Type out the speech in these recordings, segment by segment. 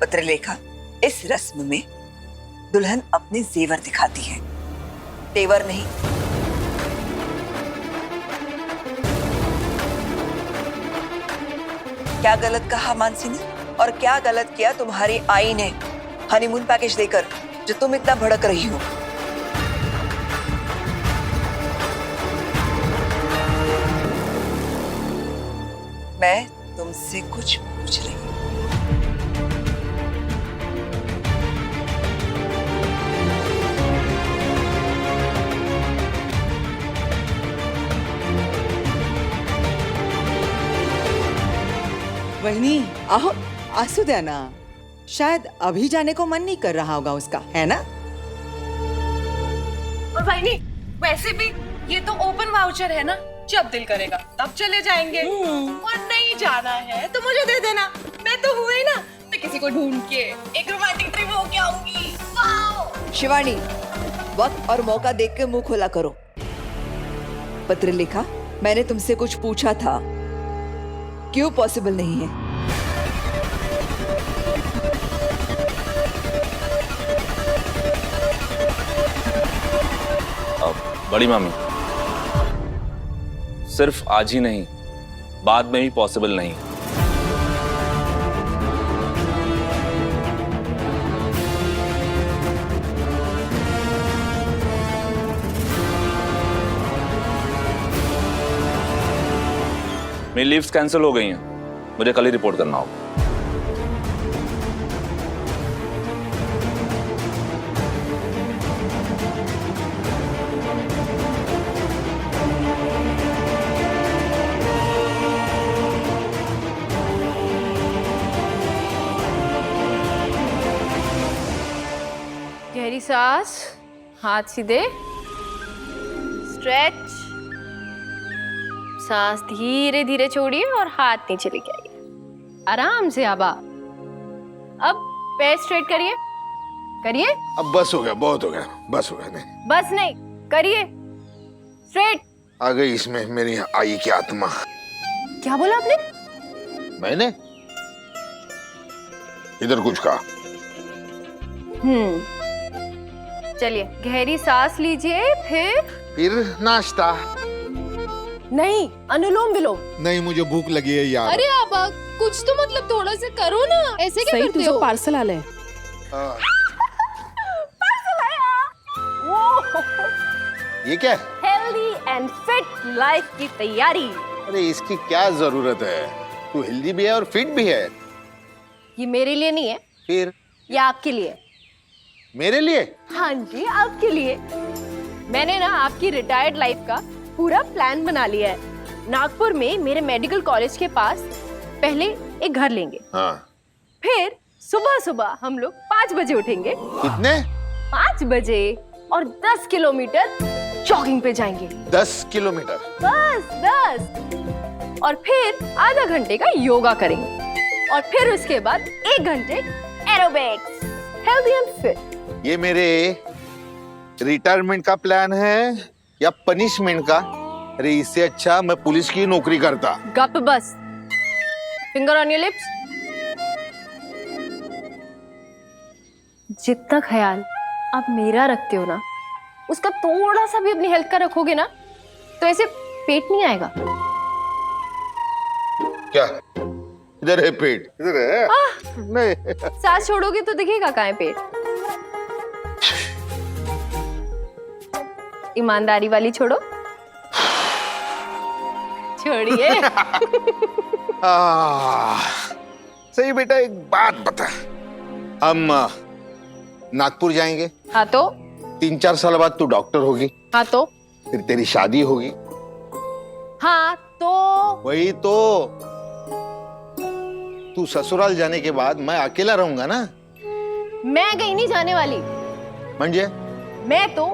पत्रलेखा, इस रस्म में दुल्हन अपने जेवर दिखाती है, तेवर नहीं। क्या गलत कहा मानसी ने, और क्या गलत किया तुम्हारी आई ने हनीमून पैकेज देकर, जो तुम इतना भड़क रही हो? मैं तुमसे कुछ पूछ रही हूँ। वहिनी आओ, आंसू दे ना। शायद अभी जाने को मन नहीं कर रहा होगा उसका, है ना? और वहिनी, वैसे भी ये तो ओपन वाउचर है ना, जब दिल करेगा तब चले जाएंगे। और नहीं जाना है तो मुझे दे देना, मैं तो हुई ना, मैं किसी को ढूंढ के एक रोमांटिक ट्रिप होके आऊंगी। वाओ! शिवानी, वक्त और मौका देख के मुंह खोला करो। पत्रलेखा, मैंने तुमसे कुछ पूछा था, क्यों पॉसिबल नहीं है? बड़ी मामी, सिर्फ आज ही नहीं, बाद में भी पॉसिबल नहीं। मेरी लीव्स कैंसिल हो गई हैं, मुझे कल ही रिपोर्ट करना होगा। गहरी सांस, हाथ सीधे, स्ट्रेच, सांस धीरे धीरे छोड़िए और हाथ नीचे लेके आइए, आराम से। आबा, अब पैर स्ट्रेट करिए, करिए। अब बस हो गया, बहुत हो गया, बस हो गया। नहीं, बस नहीं, करिए स्ट्रेट। आ गई इसमें मेरी आई की आत्मा। क्या बोला आपने? मैंने इधर कुछ कहा? चलिए, गहरी सांस लीजिए, फिर नाश्ता। नहीं, अनुलोम विलोम। नहीं, मुझे भूख लगी है यार। अरे आबा, कुछ तो मतलब थोड़ा सा करो ना, ऐसे क्या करते हो? पार्सल आ ले। पार्सल आया। ये क्या है? हेल्दी एंड फिट लाइफ की तैयारी। अरे इसकी क्या जरूरत है? तू हेल्दी भी है और फिट भी है। ये मेरे लिए नहीं है, फिर ये आपके लिए। मेरे लिए? हाँ जी, आपके लिए। मैंने ना आपकी रिटायर्ड लाइफ का पूरा प्लान बना लिया है। नागपुर में मेरे मेडिकल कॉलेज के पास पहले एक घर लेंगे। हाँ। फिर सुबह सुबह हम लोग 5 बजे उठेंगे। कितने? 5 बजे, और 10 किलोमीटर जॉगिंग पे जाएंगे। 10 किलोमीटर? बस 10। और फिर आधा घंटे का योगा करेंगे, और फिर उसके बाद 1 घंटे एरोबिक्स, हेल्दी एंड फिट। ये मेरे रिटायरमेंट का प्लान है या पनिशमेंट का? अरे इससे अच्छा मैं पुलिस की नौकरी करता। गप बस। Finger on your lips. जितना ख्याल आप मेरा रखते हो ना, उसका थोड़ा सा भी अपनी हेल्थ का रखोगे ना, तो ऐसे पेट नहीं आएगा। क्या? इधर है पेट? इधर है? नहीं। सांस छोड़ोगे तो दिखेगा कहाँ है पेट। ईमानदारी वाली छोड़ो। छोड़िए। सही बेटा, एक बात बता, हम नागपुर जाएंगे। हाँ तो? 3-4 साल बाद तू डॉक्टर होगी। हाँ तो? फिर तेरी शादी होगी। हाँ तो? वही तो। तू ससुराल जाने के बाद मैं अकेला रहूंगा ना। मैं कहीं नहीं जाने वाली। म्हणजे? मैं तो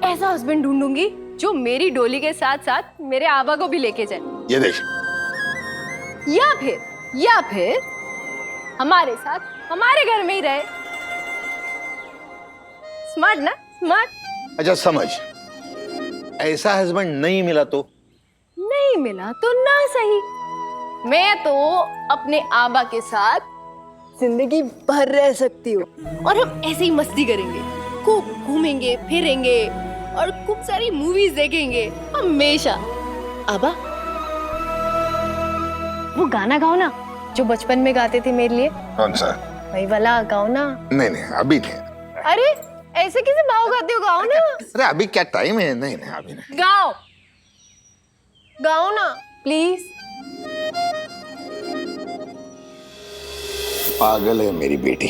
ऐसा हस्बैंड ढूंढूंगी जो मेरी डोली के साथ साथ मेरे आबा को भी लेके जाए। ये देख। या फिर हमारे साथ हमारे घर में ही रहे। स्मार्ट ना? स्मार्ट। अच्छा समझ, ऐसा हस्बैंड नहीं मिला तो? नहीं मिला तो ना सही, मैं तो अपने आबा के साथ जिंदगी भर रह सकती हो। और हम ऐसे ही मस्ती करेंगे, खूब घूमेंगे फिरेंगे और खूब सारी मूवीज देखेंगे हमेशा। आबा, वो गाना गाओ ना जो बचपन में गाते थे मेरे लिए। कौन सा? वही वाला गाओ ना। नहीं नहीं अभी नहीं। अरे ऐसे कैसे भाव गाते हो, गाओ ना। अरे अभी क्या टाइम है? नहीं नहीं अभी नहीं। गाओ गाओ ना प्लीज। पागल है मेरी बेटी।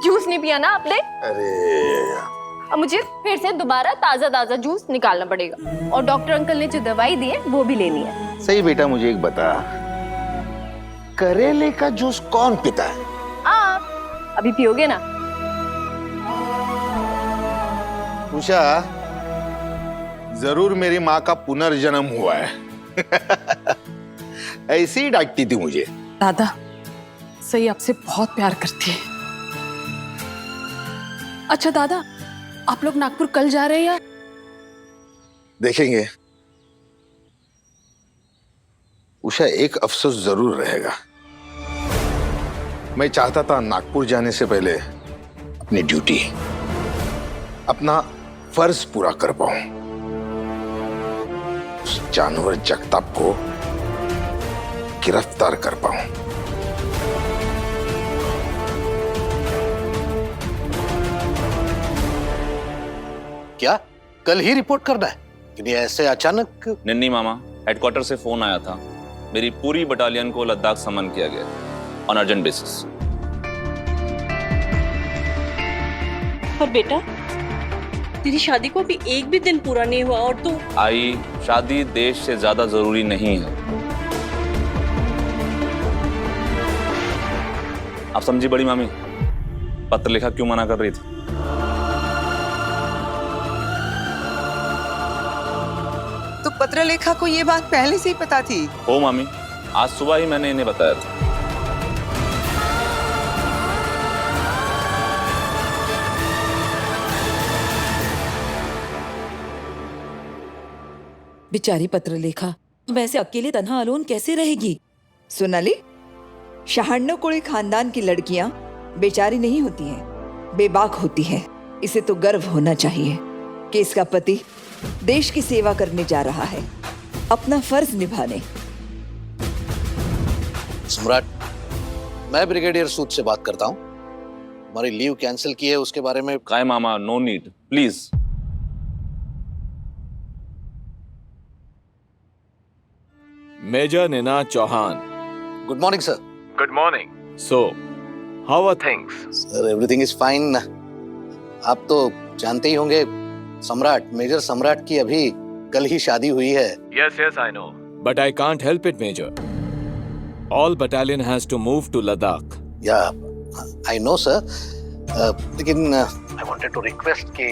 जूस नहीं पिया ना आपने? अरे अब मुझे फिर से दोबारा ताजा ताजा जूस निकालना पड़ेगा और डॉक्टर अंकल ने जो दवाई दी है वो भी लेनी है। सही बेटा, मुझे एक बता, करेले का जूस कौन पीता है? आप अभी पियोगे ना? उषा, जरूर मेरी माँ का पुनर्जन्म हुआ है। ऐसी ही डांटती थी मुझे। दादा सही आपसे बहुत प्यार करती है। अच्छा दादा, आप लोग नागपुर कल जा रहे हैं या? देखेंगे। उषा, एक अफसोस जरूर रहेगा। मैं चाहता था नागपुर जाने से पहले अपनी ड्यूटी, अपना फर्ज पूरा कर पाऊं। उस जानवर जगताप को गिरफ्तार कर पाऊं। क्या कल ही रिपोर्ट करना है? कि ऐसे अचानक? निन्नी मामा, हेडक्वार्टर से फोन आया था, मेरी पूरी बटालियन को लद्दाख समन किया गया ऑन अर्जेंट बेसिस। पर बेटा, तेरी शादी को अभी एक भी दिन पूरा नहीं हुआ और तू। आई, शादी देश से ज्यादा जरूरी नहीं है। आप समझी बड़ी मामी, पत्र लिखा क्यों मना कर रही थी? तो पत्रलेखा को ये बात पहले से ही पता थी? हो मामी, आज सुबह ही मैंने इन्हें बताया था। बेचारी पत्रलेखा वैसे अकेले तन्हा अलोन कैसे रहेगी? सोनाली, 96 कोड़ी खानदान की लड़कियां बेचारी नहीं होती हैं, बेबाक होती हैं। इसे तो गर्व होना चाहिए कि इसका पति देश की सेवा करने जा रहा है, अपना फर्ज निभाने। सम्राट, मैं ब्रिगेडियर सूद से बात करता हूँ। हमारी लीव कैंसिल की है, उसके बारे में। काय मामा, no need, please. Major Nina Chauhan. Good morning sir. Good morning. So, how are things? Sir everything is fine. आप तो जानते ही होंगे, सम्राट, मेजर सम्राट की अभी कल ही शादी हुई है। Yes, I know. But I can't help it, Major. All battalion has to move to Ladakh. या आई नो सर, लेकिन आई वांटेड टू रिक्वेस्ट कि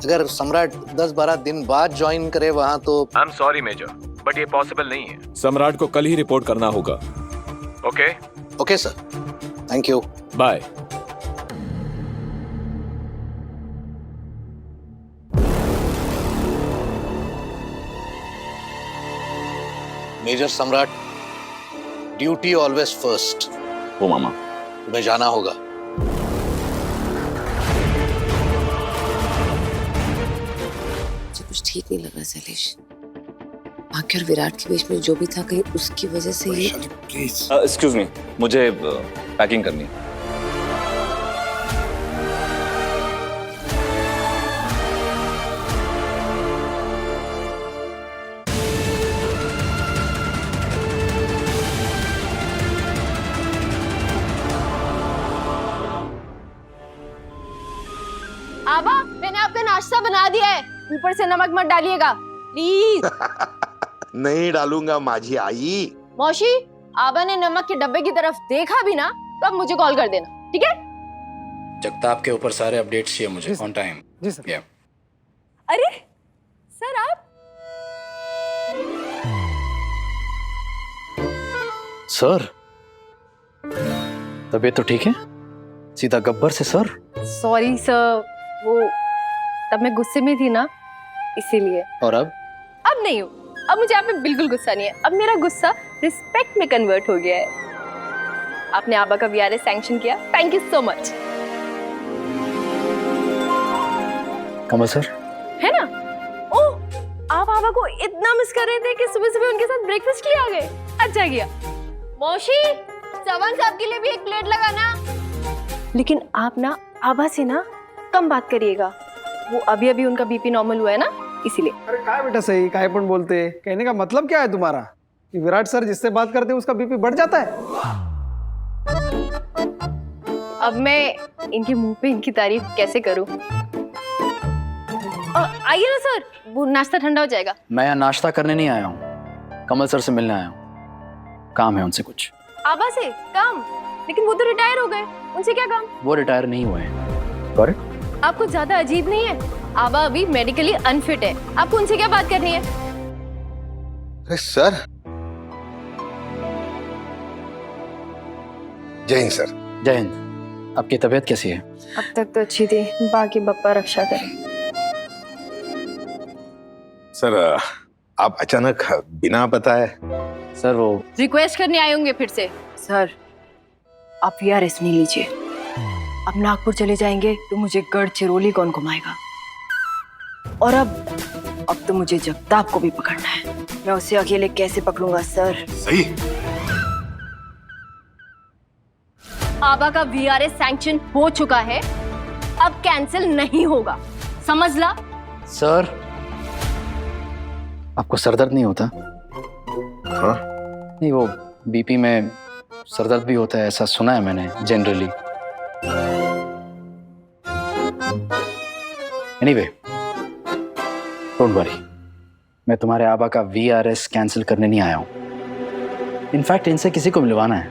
अगर सम्राट 10-12 दिन बाद ज्वाइन करे वहाँ तो। I'm sorry, Major, but ये possible नहीं है। सम्राट को कल ही रिपोर्ट करना होगा। Okay? Okay sir, thank you. Bye. Major Samrat, duty always first. हो मामा। तुम्हें जाना होगा। मुझे कुछ ठीक नहीं लग रहा शैलेश। भाग्य और विराट के बीच में जो भी था, कहीं उसकी वजह से ये। एक्सक्यूज मी, मुझे पैकिंग करनी है। आबा, मैंने आपका नाश्ता बना दिया है, ऊपर से नमक मत डालिएगा प्लीज। नहीं डालूंगा माझी आई। मौसी, आबा ने नमक के डब्बे की तरफ देखा भी ना तो अब मुझे कॉल कर देना, ठीक है? जगताप के ऊपर सारे अपडेट्स चाहिए मुझे ऑन टाइम। Ji sir. या अरे सर, आप? सर, तबीयत तो ठीक है? सीधा गब्बर से सर? सॉरी सर, वो तब मैं गुस्से में थी ना, इसीलिए। और अब? अब नहीं हूँ, अब मुझे आप पे बिल्कुल गुस्सा नहीं है। अब मेरा गुस्सा रिस्पेक्ट में कन्वर्ट हो गया है। आपने आबा का वीआरएस सैंक्शन किया, thank you so much. Kamal sir, है ना? ओह, आप आबा को इतना मिस कर रहे थे कि सुबह सुबह उनके साथ ब्रेकफास्ट के लिए आ गए। अच्छा किया। मौसी, चौहान साहब के लिए भी एक प्लेट लगाना। लेकिन आप ना आबा से ना कम बात करिएगा, वो अभी अभी उनका बीपी नॉर्मल हुआ है ना, इसीलिए। अरे काय बेटा सही, काय पण बोलते, कहने का मतलब क्या है तुम्हारा कि विराट सर जिससे बात करते हैं उसका बीपी बढ़ जाता है? अब मैं इनके मुंह पे इनकी तारीफ कैसे करूं? आइए ना सर, वो नाश्ता ठंडा हो जाएगा। मैं यहाँ नाश्ता करने नहीं आया हूँ, कमल सर से मिलने आया हूँ। काम है उनसे कुछ। आबा से काम? लेकिन वो तो रिटायर हो गए, उनसे क्या काम? वो रिटायर नहीं हुए हैं। करेक्ट? आपको ज्यादा अजीब नहीं है? आबा अभी मेडिकली अनफिट है, आपको उनसे क्या बात करनी है? अरे सर, जय हिंद सर। जय हिंद। आपकी तबीयत कैसी है? अब तक तो अच्छी थी, बाकी बप्पा रक्षा करे। सर, आप अचानक बिना बताए? सर वो रिक्वेस्ट करने आए होंगे फिर से। सर, आप वीआरएस नहीं लीजिए, अब नागपुर चले जाएंगे तो मुझे गढ़चिरौली कौन घुमाएगा? और अब तो मुझे जगताप को भी पकड़ना है, मैं उसे अकेले कैसे पकड़ूंगा सर? सही। आबा का वीआरएस सैंक्शन हो चुका है, अब कैंसिल नहीं होगा, समझ ला? सर, आपको सरदर्द नहीं होता? हाँ? नहीं, वो बीपी में सरदर्द भी होता है, ऐसा सुना है मैंने जनरली। एनीवे, डोंट वरी, मैं तुम्हारे आबा का वीआरएस कैंसिल करने नहीं आया हूं। इनफैक्ट इनसे किसी को मिलवाना है।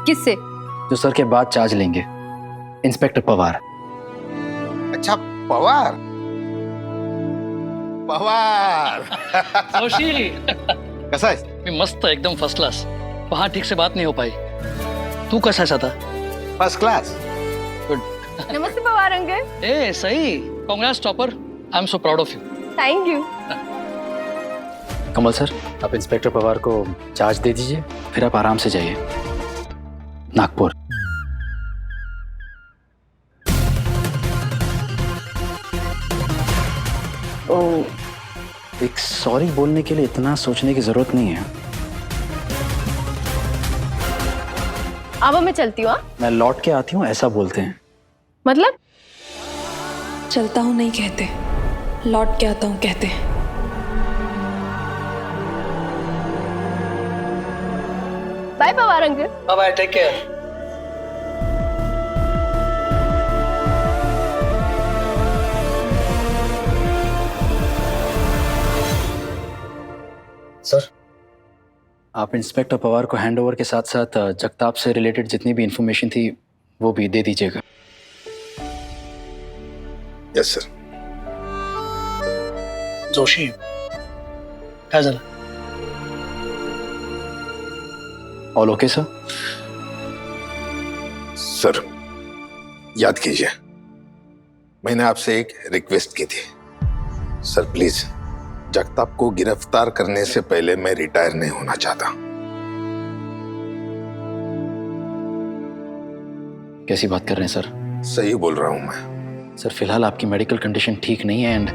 किससे? जो सर के बाद चार्ज लेंगे, इंस्पेक्टर पवार। अच्छा, पवार। पवार जोशी, कसा है? मी मस्त, एकदम फर्स्ट क्लास। वहाँ ठीक से बात नहीं हो पाई। तू कैसा था? First class. गुड। नमस्ते पवार अंकल। ए सही, Congress topper, I am so proud of you. Thank you. Kamal sir, आप इंस्पेक्टर पवार को चार्ज दे दीजिए, फिर आप आराम से जाइए नागपुर। एक सॉरी बोलने के लिए इतना सोचने की जरूरत नहीं है। अब मैं चलती हूँ। मैं लौट के आती हूँ ऐसा बोलते हैं। मतलब? चलता हूँ नहीं कहते, लौट के आता हूँ कहते हैं। Bye Pawar uncle. Bye bye, take care. Sir, आप इंस्पेक्टर पवार को हैंडओवर के साथ साथ जगताप से रिलेटेड जितनी भी इंफॉर्मेशन थी वो भी दे दीजिएगा। Yes sir. जोशी, काय झालं? All okay sir? सर, याद कीजिए, मैंने आपसे एक रिक्वेस्ट की थी। सर प्लीज, जगताप को गिरफ्तार करने से पहले मैं रिटायर नहीं होना चाहता। कैसी बात कर रहे हैं सर? सही बोल रहा हूं मैं। सर, फिलहाल आपकी मेडिकल कंडीशन ठीक नहीं है एंड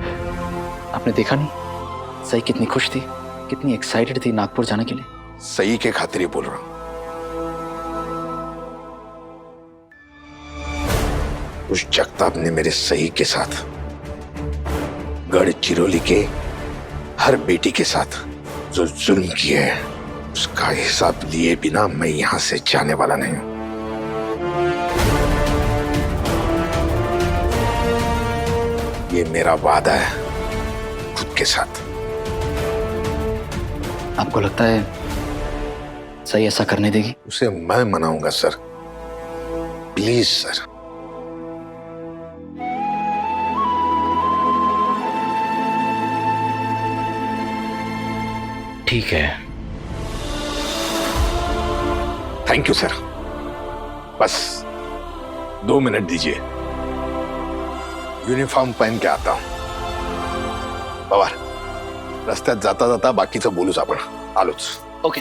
आपने देखा नहीं सही कितनी खुश थी, कितनी एक्साइटेड थी नागपुर जाने के लिए। सही के खातिर ही बोल रहा हूं। उस जगताप ने मेरे सही के साथ गढ़चिरौली के हर बेटी के साथ जो जुल्म किए हैं, उसका हिसाब लिए बिना मैं यहां से जाने वाला नहीं हूं। ये मेरा वादा है खुद के साथ। आपको लगता है सही ऐसा करने देगी? उसे मैं मनाऊंगा सर। Please sir. ठीक है। Thank you sir. बस 2 मिनट दीजिए, यूनिफॉर्म पहन के आता हूं। पवार, रस्त्यात जाता जाता बाकीचं बोलूच आपण। आलोच। Okay.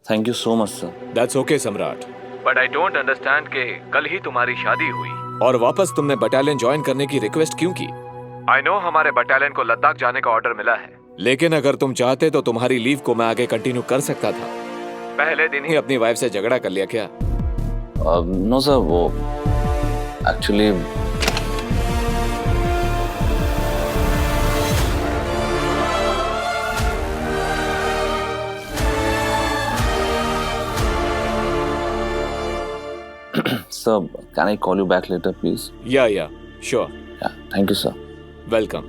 Thank you so much sir. That's okay सम्राट, बट आई डोंट अंडरस्टैंड कि कल ही तुम्हारी शादी हुई और वापस तुमने बटालियन ज्वाइन करने की रिक्वेस्ट क्यों की? आई नो हमारे बटालियन को लद्दाख जाने का ऑर्डर मिला है, लेकिन अगर तुम चाहते तो तुम्हारी लीव को मैं आगे कंटिन्यू कर सकता था। पहले दिन ही अपनी वाइफ से झगड़ा कर लिया क्या? नो सर, वो actually Sir, can I call you back later, please? Yeah, sure. Yeah, thank you, sir. Welcome.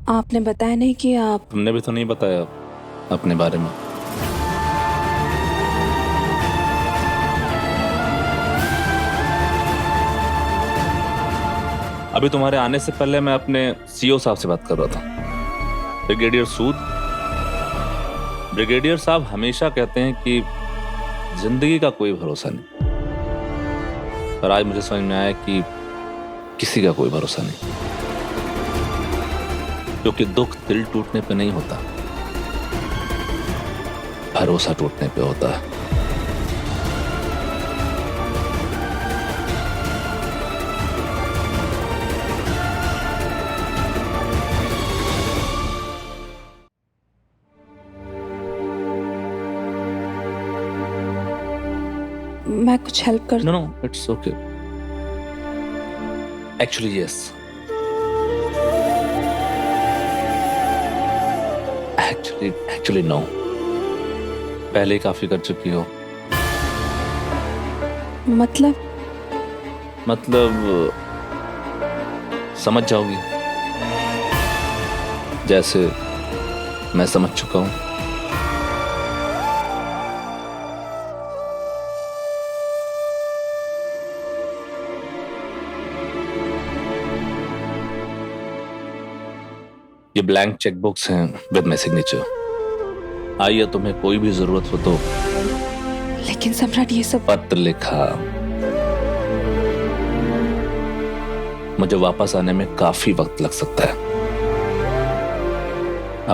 आपने बताया नहीं कि आप... हमने भी तो नहीं बताया अपने बारे में। अभी तुम्हारे आने से पहले मैं अपने सीईओ साहब से बात कर रहा था, ब्रिगेडियर सूद। ब्रिगेडियर साहब हमेशा कहते हैं कि जिंदगी का कोई भरोसा नहीं, पर आज मुझे समझ में आया कि किसी का कोई भरोसा नहीं, क्योंकि दुख दिल टूटने पे नहीं होता, भरोसा टूटने पे होता है। मैं कुछ हेल्प कर... No, it's okay. Actually, yes. Actually, no. पहले ही काफी कर चुकी हो। मतलब समझ जाओगी, जैसे मैं समझ चुका हूं। ये ब्लैंक चेकबुक्स हैं विद माय सिग्नेचर। आइए तुम्हें कोई भी जरूरत हो तो। लेकिन सम्राट ये सब... पत्र लिखा, मुझे वापस आने में काफी वक्त लग सकता है।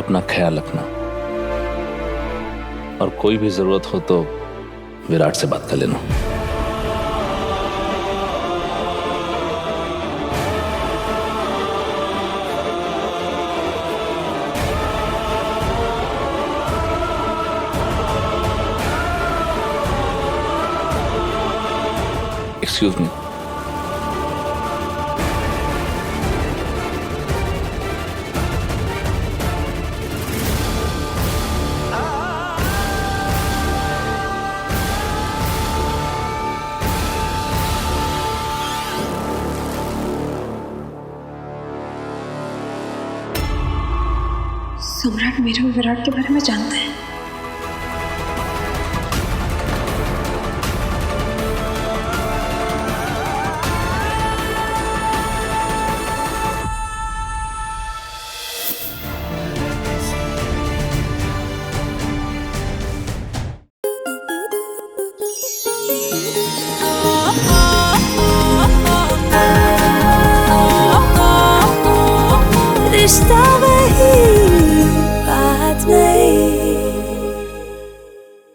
अपना ख्याल रखना, और कोई भी जरूरत हो तो विराट से बात कर लेना। Excuse me. सम्राट मेरे और विराट के बारे में जानते हैं।